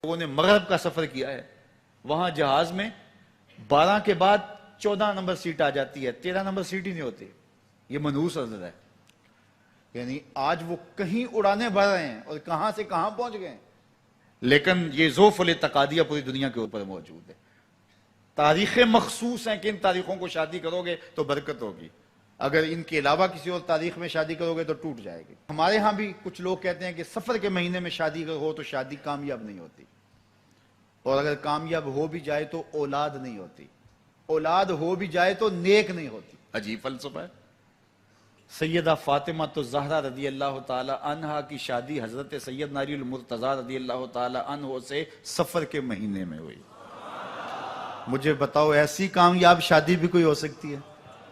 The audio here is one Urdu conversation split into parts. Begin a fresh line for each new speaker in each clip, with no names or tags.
لوگوں نے مغرب کا سفر کیا ہے، وہاں جہاز میں 12 کے بعد 14 نمبر سیٹ آ جاتی ہے، 13 نمبر سیٹ ہی نہیں ہوتی. یہ منحوس عدد ہے. یعنی آج وہ کہیں اڑانے بھر رہے ہیں اور کہاں سے کہاں پہنچ گئے ہیں، لیکن یہ ذوف الاعتقادیہ پوری دنیا کے اوپر موجود ہے. تاریخیں مخصوص ہیں کہ ان تاریخوں کو شادی کرو گے تو برکت ہوگی، اگر ان کے علاوہ کسی اور تاریخ میں شادی کرو گے تو ٹوٹ جائے گی. ہمارے ہاں بھی کچھ لوگ کہتے ہیں کہ سفر کے مہینے میں شادی ہو تو شادی کامیاب نہیں ہوتی، اور اگر کامیاب ہو بھی جائے تو اولاد نہیں ہوتی، اولاد ہو بھی جائے تو نیک نہیں ہوتی. عجیب فلسفہ ہے. سیدہ فاطمہ تو زہرا رضی اللہ تعالی عنہا کی شادی حضرت سیدنا علی المرتضیٰ رضی اللہ تعالی عنہ سے سفر کے مہینے میں ہوئی. مجھے بتاؤ ایسی کامیاب شادی بھی کوئی ہو سکتی ہے،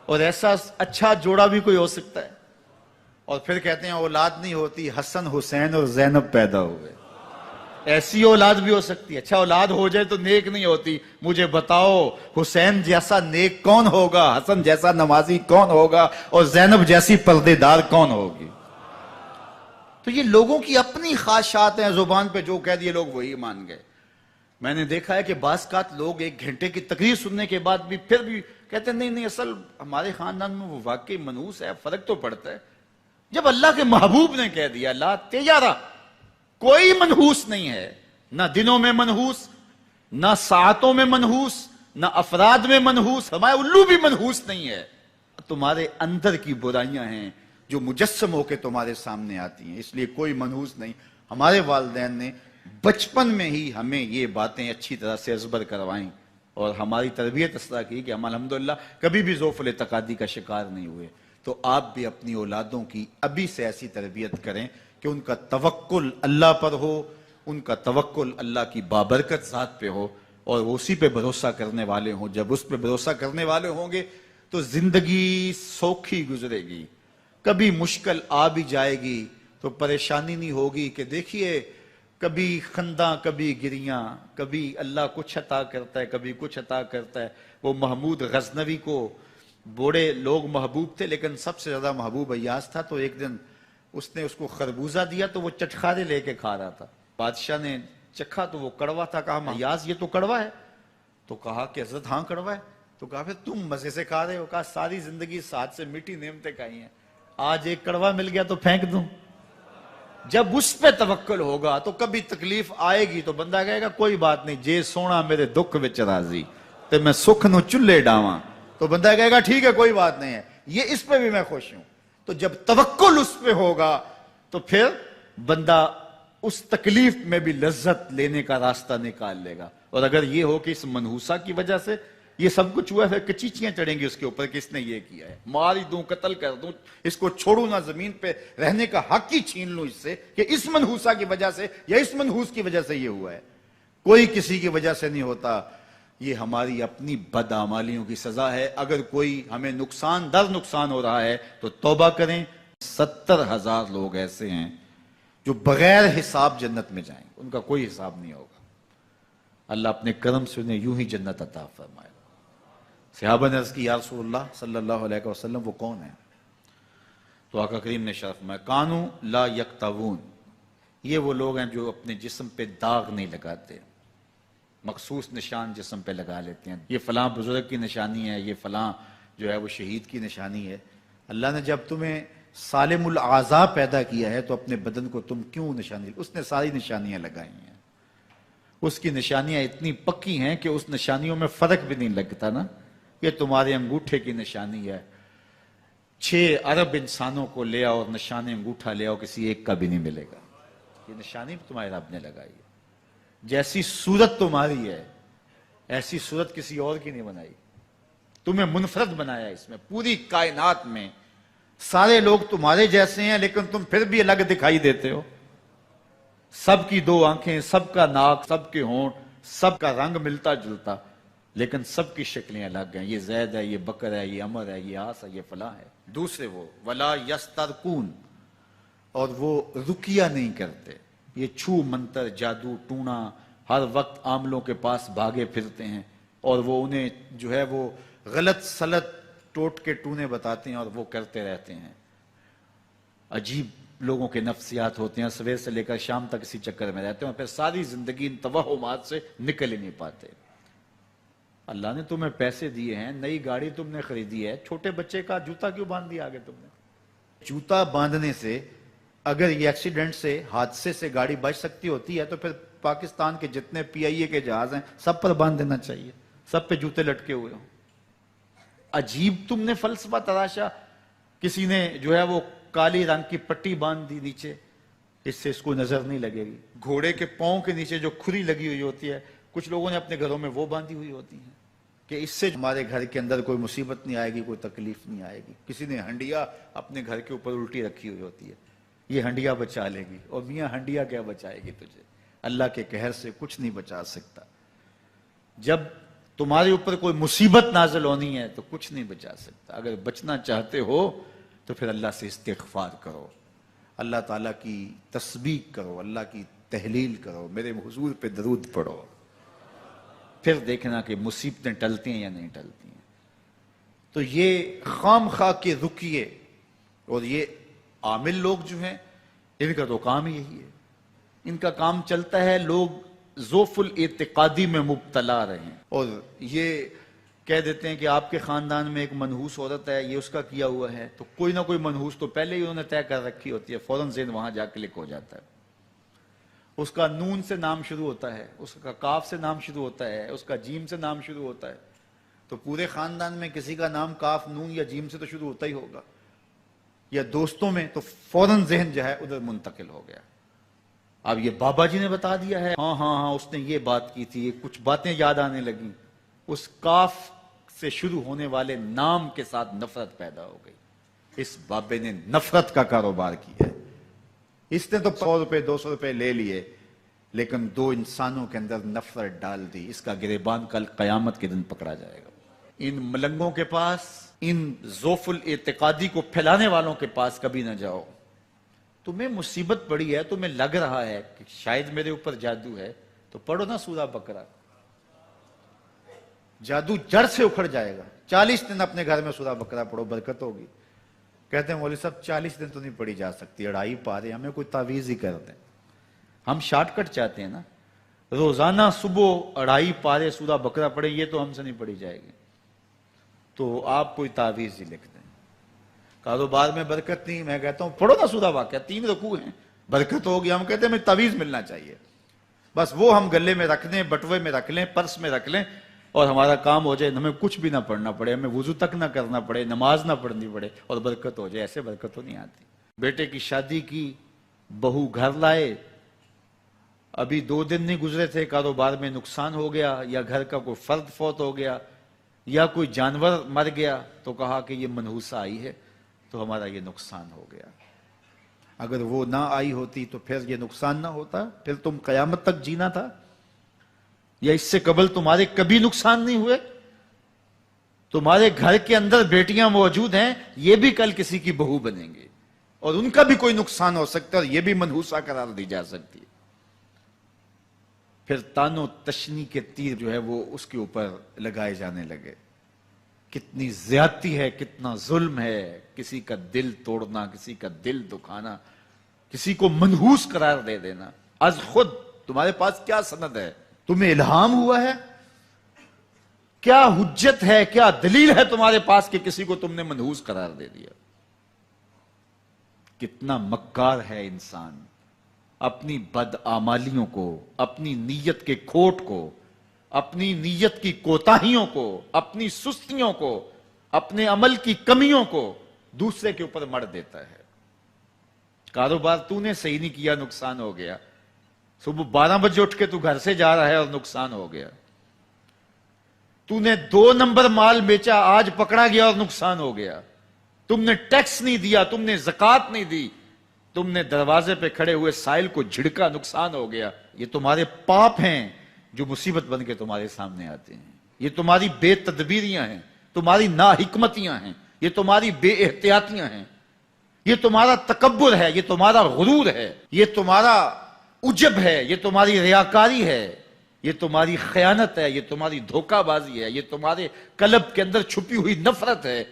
اور ایسا اچھا جوڑا بھی کوئی ہو سکتا ہے؟ اور پھر کہتے ہیں اولاد نہیں ہوتی، حسن حسین اور زینب پیدا ہوئے. ایسی اولاد بھی ہو سکتی ہے. اچھا اولاد ہو جائے تو نیک نہیں ہوتی. مجھے بتاؤ حسین جیسا نیک کون ہوگا، حسن جیسا نمازی کون ہوگا، اور زینب جیسی پردے دار کون ہوگی؟ تو یہ لوگوں کی اپنی خواہشات ہیں، زبان پہ جو کہہ دیے لوگ وہی مان گئے. میں نے دیکھا ہے کہ بعض اوقات لوگ 1 گھنٹے کی تقریر سننے کے بعد بھی پھر بھی کہتے ہیں نہیں اصل ہمارے خاندان میں وہ واقعی منحوس ہے، فرق تو پڑتا ہے. جب اللہ کے محبوب نے کہہ دیا لا تیارہ، کوئی منحوس نہیں ہے، نہ دنوں میں منحوس، نہ ساعتوں میں منحوس، نہ افراد میں منحوس، ہمارے الو بھی منحوس نہیں ہے. تمہارے اندر کی برائیاں ہیں جو مجسم ہو کے تمہارے سامنے آتی ہیں، اس لیے کوئی منحوس نہیں. ہمارے والدین نے بچپن میں ہی ہمیں یہ باتیں اچھی طرح سے ازبر کروائیں اور ہماری تربیت اس طرح کی کہ ہم الحمدللہ کبھی بھی ذوف الاعتقادی کا شکار نہیں ہوئے. تو آپ بھی اپنی اولادوں کی ابھی سے ایسی تربیت کریں کہ ان کا توکل اللہ پر ہو، ان کا توکل اللہ کی بابرکت ذات پہ ہو، اور وہ اسی پہ بھروسہ کرنے والے ہوں. جب اس پہ بھروسہ کرنے والے ہوں گے تو زندگی سوکھی گزرے گی. کبھی مشکل آ بھی جائے گی تو پریشانی نہیں ہوگی کہ دیکھیے کبھی خنداں کبھی گریاں، کبھی اللہ کچھ عطا کرتا ہے کبھی کچھ عطا کرتا ہے. وہ محمود غزنوی کو بوڑھے لوگ محبوب تھے، لیکن سب سے زیادہ محبوب ایاز تھا. تو ایک دن اس نے اس کو خربوزہ دیا تو وہ چٹخارے لے کے کھا رہا تھا. بادشاہ نے چکھا تو وہ کڑوا تھا. کہا ایاز یہ تو کڑوا ہے. تو کہا کہ حضرت ہاں کڑوا ہے. تو کہا پھر تم مزے سے کھا رہے ہو. کہا ساری زندگی ساتھ سے میٹھی نعمتیں کھائی ہیں، آج ایک کڑوا مل گیا تو پھینک دوں. جب اس پہ توکل ہوگا تو کبھی تکلیف آئے گی تو بندہ کہے گا کوئی بات نہیں، جے سونا میرے دکھ وچ راضی تے میں سکھ نو چلے ڈاواں. تو بندہ کہے گا ٹھیک ہے کوئی بات نہیں ہے، یہ اس پہ بھی میں خوش ہوں. تو جب توکل اس پہ ہوگا تو پھر بندہ اس تکلیف میں بھی لذت لینے کا راستہ نکال لے گا. اور اگر یہ ہو کہ اس منحوسہ کی وجہ سے یہ سب کچھ ہوا ہے، کچیچیاں چڑھیں گی اس کے اوپر کہ اس نے یہ کیا ہے، مار ہی دوں قتل کر دوں، اس کو چھوڑوں نہ، زمین پہ رہنے کا حق ہی چھین لوں اس سے کہ اس منحوسہ کی وجہ سے یا اس منحوس کی وجہ سے یہ ہوا ہے. کوئی کسی کی وجہ سے نہیں ہوتا. یہ ہماری اپنی بدعمالیوں کی سزا ہے. اگر کوئی ہمیں نقصان در نقصان ہو رہا ہے تو توبہ کریں. 70,000 لوگ ایسے ہیں جو بغیر حساب جنت میں جائیں گے، ان کا کوئی حساب نہیں ہوگا. اللہ اپنے کرم سے انہیں یوں ہی جنت عطا فرمائے. صحابہ نے عرض کی یا رسول اللہ صلی اللہ علیہ وسلم وہ کون ہیں؟ تو آقا کریم نے شرف میں کانو لا یکتوون، یہ وہ لوگ ہیں جو اپنے جسم پہ داغ نہیں لگاتے، مخصوص نشان جسم پہ لگا لیتے ہیں. یہ فلاں بزرگ کی نشانی ہے، یہ فلاں جو ہے وہ شہید کی نشانی ہے. اللہ نے جب تمہیں سالم الاعضاء پیدا کیا ہے تو اپنے بدن کو تم کیوں نشانی؟ اس نے ساری نشانیاں لگائی ہیں. اس کی نشانیاں اتنی پکی ہیں کہ اس نشانیوں میں فرق بھی نہیں لگتا نا. یہ تمہارے انگوٹھے کی نشانی ہے. 6 ارب انسانوں کو لے آؤ اور نشان انگوٹھا لے آؤ، کسی ایک کا بھی نہیں ملے گا. یہ نشانی تمہارے رب نے لگائی ہے. جیسی صورت تمہاری ہے ایسی صورت کسی اور کی نہیں بنائی. تمہیں منفرد بنایا. اس میں پوری کائنات میں سارے لوگ تمہارے جیسے ہیں لیکن تم پھر بھی الگ دکھائی دیتے ہو. سب کی 2 آنکھیں، سب کا ناک، سب کے ہونٹ، سب کا رنگ ملتا جلتا، لیکن سب کی شکلیں الگ ہیں. یہ زید ہے، یہ بکر ہے، یہ عمر ہے، یہ آس ہے، یہ فلاں ہے. دوسرے وہ ولا یسترقون، اور وہ رقیہ نہیں کرتے. یہ چھو منتر جادو ٹونا ہر وقت عاملوں کے پاس بھاگے پھرتے ہیں، اور وہ انہیں جو ہے وہ غلط سلط ٹوٹ کے ٹونے بتاتے ہیں اور وہ کرتے رہتے ہیں. عجیب لوگوں کے نفسیات ہوتے ہیں، صبح سے لے کر شام تک اسی چکر میں رہتے ہیں اور پھر ساری زندگی ان توہمات سے نکل ہی نہیں پاتے۔ اللہ نے تمہیں پیسے دیے ہیں، نئی گاڑی تم نے خریدی ہے، چھوٹے بچے کا جوتا کیوں باندھ دیا آگے تم نے؟ جوتا باندھنے سے اگر یہ ایکسیڈنٹ سے، حادثے سے گاڑی بچ سکتی ہوتی ہے تو پھر پاکستان کے جتنے پی آئی اے کے جہاز ہیں سب پر باندھ دینا چاہیے، سب پہ جوتے لٹکے ہوئے ہوں۔ عجیب تم نے فلسفہ تراشا، کسی نے جو ہے وہ کالی رنگ کی پٹی باندھ دی نیچے، اس سے اس کو نظر نہیں لگے گی۔ گھوڑے کے پاؤں کے نیچے جو کھری لگی ہوئی ہوتی ہے، کچھ لوگوں نے اپنے گھروں میں وہ باندھی ہوئی ہوتی ہے کہ اس سے ہمارے گھر کے اندر کوئی مصیبت نہیں آئے گی، کوئی تکلیف نہیں آئے گی۔ کسی نے ہنڈیا اپنے گھر کے اوپر الٹی رکھی ہوئی ہوتی ہے، یہ ہنڈیا بچا لے گی، اور میاں ہنڈیا کیا بچائے گی تجھے؟ اللہ کے قہر سے کچھ نہیں بچا سکتا۔ جب تمہارے اوپر کوئی مصیبت نازل ہونی ہے تو کچھ نہیں بچا سکتا۔ اگر بچنا چاہتے ہو تو پھر اللہ سے استغفار کرو، اللہ تعالیٰ کی تسبیح کرو، اللہ کی تحلیل کرو، میرے حضور پہ درود پڑھو، پھر دیکھنا کہ مصیبتیں ٹلتی ہیں یا نہیں ٹلتی ہیں۔ تو یہ خام خواہ کے رکیے، اور یہ عامل لوگ جو ہیں ان کا تو کام یہی ہے، ان کا کام چلتا ہے لوگ ذوف الاعتقادی میں مبتلا رہیں، اور یہ کہہ دیتے ہیں کہ آپ کے خاندان میں ایک منحوس عورت ہے، یہ اس کا کیا ہوا ہے، تو کوئی نہ کوئی منحوس تو پہلے ہی انہوں نے طے کر رکھی ہوتی ہے، فوراً ذہن وہاں جا کلک ہو جاتا ہے۔ اس کا نون سے نام شروع ہوتا ہے، اس کا کاف سے نام شروع ہوتا ہے، اس کا جیم سے نام شروع ہوتا ہے، تو پورے خاندان میں کسی کا نام کاف، نون یا جیم سے تو شروع ہوتا ہی ہوگا، یا دوستوں میں، تو فوراً ذہن جو ہے ادھر منتقل ہو گیا۔ اب یہ بابا جی نے بتا دیا ہے، ہاں ہاں ہاں اس نے یہ بات کی تھی، کچھ باتیں یاد آنے لگیں، اس کاف سے شروع ہونے والے نام کے ساتھ نفرت پیدا ہو گئی۔ اس بابے نے نفرت کا کاروبار کیا ہے، اس نے تو 100 روپے 200 روپے لے لیے، لیکن دو انسانوں کے اندر نفرت ڈال دی۔ اس کا گریبان کل قیامت کے دن پکڑا جائے گا۔ ان ملنگوں کے پاس، ان ذوف الاعتقادی کو پھیلانے والوں کے پاس کبھی نہ جاؤ۔ تمہیں مصیبت پڑی ہے، تمہیں لگ رہا ہے کہ شاید میرے اوپر جادو ہے، تو پڑھو نا سورہ بقرہ، جادو جڑ سے اکھڑ جائے گا۔ 40 دن اپنے گھر میں سورہ بقرہ پڑھو، برکت ہوگی۔ کہتے ہیں مولوی صاحب 40 دن تو نہیں پڑھی جا سکتی، 2.5 پارے، ہمیں کوئی تعویذ ہی کر دیں۔ ہم شارٹ کٹ چاہتے ہیں نا، روزانہ صبح 2.5 پارے سورہ بقرہ پڑھیں، یہ تو ہم سے نہیں پڑھی جائے گی، تو آپ کوئی تعویذ ہی لکھ دیں۔ کاروبار میں برکت نہیں، میں کہتا ہوں پڑھو نا سورہ واقعہ، 3 رکوع ہیں، برکت ہوگی۔ ہم کہتے ہیں ہمیں تعویذ ملنا چاہیے، بس وہ ہم گلے میں رکھ لیں، بٹوے میں رکھ لیں، پرس میں رکھ لیں، اور ہمارا کام ہو جائے، ہمیں کچھ بھی نہ پڑھنا پڑے، ہمیں وضو تک نہ کرنا پڑے، نماز نہ پڑھنی پڑے، اور برکت ہو جائے۔ ایسے برکت تو نہیں آتی۔ بیٹے کی شادی کی، بہو گھر لائے، ابھی 2 دن نہیں گزرے تھے، کاروبار میں نقصان ہو گیا، یا گھر کا کوئی فرد فوت ہو گیا، یا کوئی جانور مر گیا، تو کہا کہ یہ منحوسہ آئی ہے تو ہمارا یہ نقصان ہو گیا۔ اگر وہ نہ آئی ہوتی تو پھر یہ نقصان نہ ہوتا، پھر تم قیامت تک جینا تھا، یا اس سے قبل تمہارے کبھی نقصان نہیں ہوئے؟ تمہارے گھر کے اندر بیٹیاں موجود ہیں، یہ بھی کل کسی کی بہو بنیں گے، اور ان کا بھی کوئی نقصان ہو سکتا ہے، اور یہ بھی منحوسہ قرار دی جا سکتی ہے۔ پھر تانو تشنی کے تیر جو ہے وہ اس کے اوپر لگائے جانے لگے۔ کتنی زیادتی ہے، کتنا ظلم ہے، کسی کا دل توڑنا، کسی کا دل دکھانا، کسی کو منحوس قرار دے دینا۔ از خود تمہارے پاس کیا سند ہے؟ تمہیں الہام ہوا ہے؟ کیا حجت ہے، کیا دلیل ہے تمہارے پاس کہ کسی کو تم نے منحوس قرار دے دیا؟ کتنا مکار ہے انسان، اپنی بدعمالیوں کو، اپنی نیت کے کھوٹ کو، اپنی نیت کی کوتاہیوں کو، اپنی سستیوں کو، اپنے عمل کی کمیوں کو دوسرے کے اوپر مڑ دیتا ہے۔ کاروبار تو نے صحیح نہیں کیا، نقصان ہو گیا۔ صبح 12 بجے اٹھ کے تو گھر سے جا رہا ہے اور نقصان ہو گیا۔ تو نے 2 نمبر مال بیچا، آج پکڑا گیا اور نقصان ہو گیا۔ تم نے ٹیکس نہیں دیا، تم نے زکوٰۃ نہیں دی، تم نے دروازے پہ کھڑے ہوئے سائل کو جھڑکا، نقصان ہو گیا۔ یہ تمہارے پاپ ہیں جو مصیبت بن کے تمہارے سامنے آتے ہیں، یہ تمہاری بے تدبیریاں ہیں، تمہاری ناحکمتیاں ہیں، یہ تمہاری بے احتیاطیاں ہیں، یہ تمہارا تکبر ہے، یہ تمہارا غرور ہے، یہ تمہارا عجب ہے، یہ تمہاری ریاکاری ہے، یہ تمہاری خیانت ہے، یہ تمہاری دھوکہ بازی ہے، یہ تمہارے قلب کے اندر چھپی ہوئی نفرت ہے،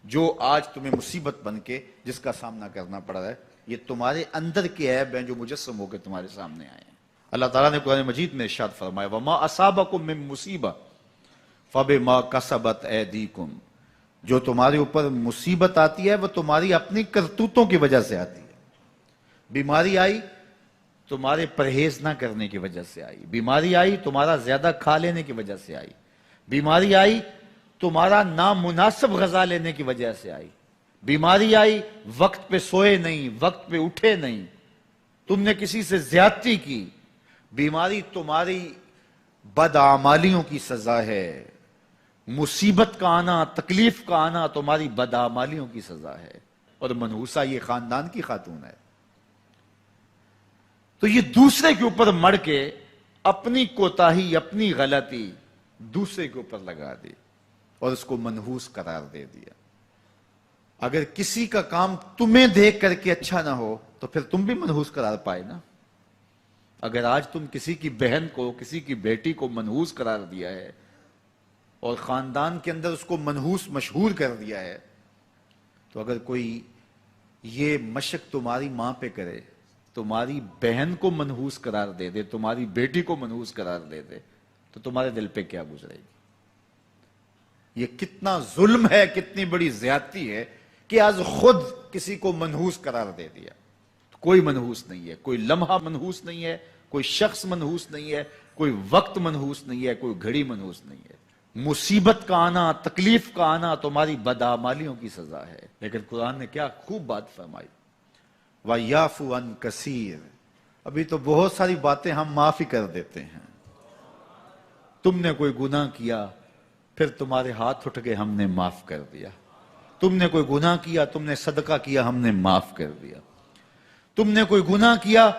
جو آج تمہیں مصیبت بن کے جس کا سامنا کرنا پڑ رہا ہے، یہ تمہارے اندر کے عیب ہیں جو مجسم ہو کے تمہارے سامنے آئے ہیں۔ اللہ تعالیٰ نے قرآن مجید میں ارشاد فرمایا وَمَا أَصَابَكُم مِّن مُّصِيبَةٍ فَبِمَا كَسَبَتْ أَيْدِيكُمْ، جو تمہارے اوپر مصیبت آتی ہے وہ تمہاری اپنی کرتوتوں کی وجہ سے آتی ہے۔ بیماری آئی تمہارے پرہیز نہ کرنے کی وجہ سے آئی، بیماری آئی تمہارا زیادہ کھا لینے کی وجہ سے آئی، بیماری آئی تمہارا نامناسب غذا لینے کی وجہ سے آئی، بیماری آئی وقت پہ سوئے نہیں، وقت پہ اٹھے نہیں، تم نے کسی سے زیادتی کی، بیماری تمہاری بدعمالیوں کی سزا ہے، مصیبت کا آنا، تکلیف کا آنا تمہاری بدعمالیوں کی سزا ہے۔ اور منحوسہ یہ خاندان کی خاتون ہے، تو یہ دوسرے کے اوپر مڑ کے اپنی کوتاہی، اپنی غلطی دوسرے کے اوپر لگا دی اور اس کو منحوس قرار دے دیا۔ اگر کسی کا کام تمہیں دیکھ کر کے اچھا نہ ہو تو پھر تم بھی منحوس قرار پائے نا۔ اگر آج تم کسی کی بہن کو، کسی کی بیٹی کو منحوس قرار دیا ہے اور خاندان کے اندر اس کو منحوس مشہور کر دیا ہے، تو اگر کوئی یہ مشق تمہاری ماں پہ کرے، تمہاری بہن کو منحوس قرار دے دے، تمہاری بیٹی کو منحوس قرار دے دے، تو تمہارے دل پہ کیا گزرے گی؟ یہ کتنا ظلم ہے، کتنی بڑی زیادتی ہے کہ آج خود کسی کو منحوس قرار دے دیا۔ کوئی منحوس نہیں ہے، کوئی لمحہ منحوس نہیں ہے، کوئی شخص منحوس نہیں ہے، کوئی وقت منحوس نہیں ہے، کوئی گھڑی منحوس نہیں ہے۔ مصیبت کا آنا، تکلیف کا آنا تمہاری بدعمالیوں کی سزا ہے۔ لیکن قرآن نے کیا خوب بات فرمائی، وَيَعْفُو عَنْ كَثِيرٍ، ابھی تو بہت ساری باتیں ہم معاف ہی کر دیتے ہیں۔ تم نے کوئی گناہ کیا، پھر تمہارے ہاتھ اٹھ کے ہم نے معاف کر دیا۔ تم نے کوئی گناہ کیا، تم نے صدقہ کیا، ہم نے معاف کر دیا۔ تم نے کوئی گناہ کیا،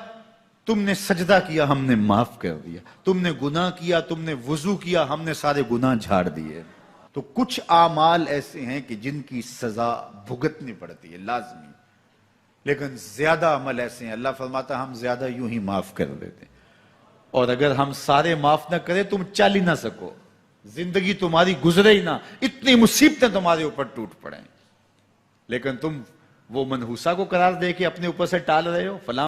تم نے سجدہ کیا، ہم نے معاف کر دیا۔ تم نے گناہ کیا، تم نے وضو کیا، ہم نے سارے گناہ جھاڑ دیے۔ تو کچھ اعمال ایسے ہیں کہ جن کی سزا بھگتنی پڑتی ہے لازمی، لیکن زیادہ عمل ایسے ہیں اللہ فرماتا ہے ہم زیادہ یوں ہی معاف کر دیتے ہیں۔ اور اگر ہم سارے معاف نہ کریں تم چل ہی نہ سکو، زندگی تمہاری گزرے ہی نہ، اتنی مصیبتیں تمہارے اوپر ٹوٹ پڑیں، لیکن تم وہ منحوسہ کو قرار دے کے اپنے اوپر سے ٹال رہے ہو، فلاں